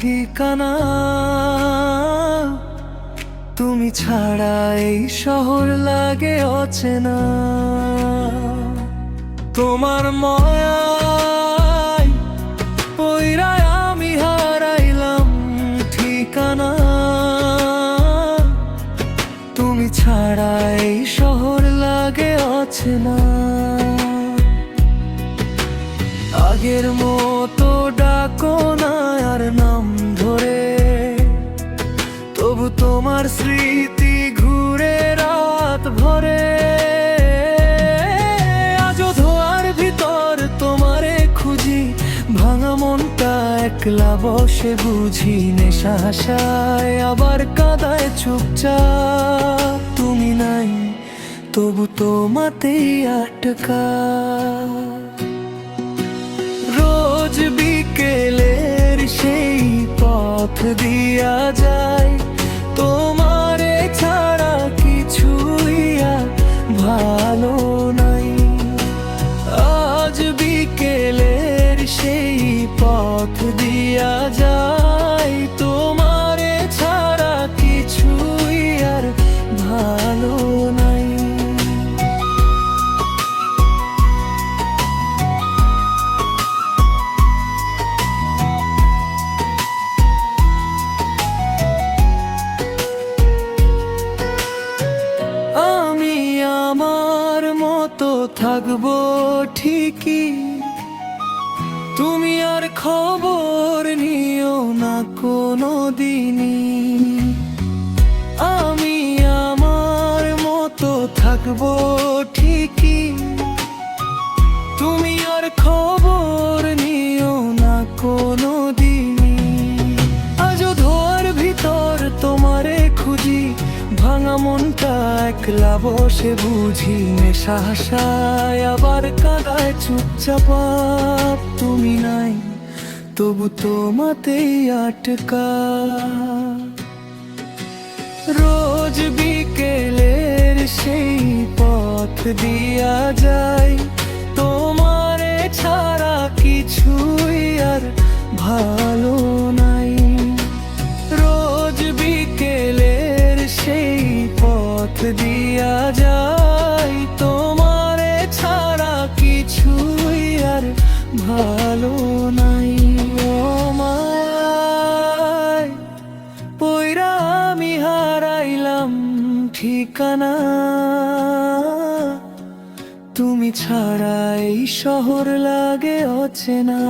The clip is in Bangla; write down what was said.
ঠিকানা। তুমি ছাড়া এই শহর লাগে অচেনা। তোমার মায়ায় পইরা আমি হারাইলাম ঠিকানা। তুমি ছাড়া এই শহর লাগে অচেনা। আগের মতো ডাকো না আর নাম ধরে, তবু তোমার স্মৃতি ঘুরে রাত ভরে। আজও ধোয়ার ভিতর তোমারে খুঁজি, ভাঙা মনটা একলা বসে বুঝি। নেশা আশায় আবার কাঁদায় চুপচাপ, তুমি নাই তবু তোমাতেই আটকা। রোজ বিকেলের সেই পথ দিয়া যায়, তোমারে ছাড়া কিছুই আর ভালো নাই। আজ বিকেলের সেই পথ দিয়া যায়, তোমারে ছাড়া কিছুই আর ভালো নাই। আমি আমার মতো থাকবো ঠিকই, তুমি আর খবর নিও না কোনো দিনই। আমি আমার মতো থাকবো ঠিকই, তুমি আর খবর নিও না কোনো দিনই। আজও ধোয়ার ভিতর তোমারে খুঁজি, ভাঙা মনটা একলা বসে বুঝি। নেশা আশায় আবার কাঁদায় চুপচাপ, তুমি নাই তবু তোমাতেই আটকা। রোজ বিকেলের সেই পথ দিয়া যায়, তোমারে ছাড়া কিছুই আর ভালো নাই। রোজ বিকেলের সেই পথ দিয়া যায়, তোমারে ছাড়া কিছুই আর ভালো নাই। ও মায়ায় পইরা আমি হারাইলাম ঠিকানা। তুমি ছাড়া এই শহর লাগে অচেনা।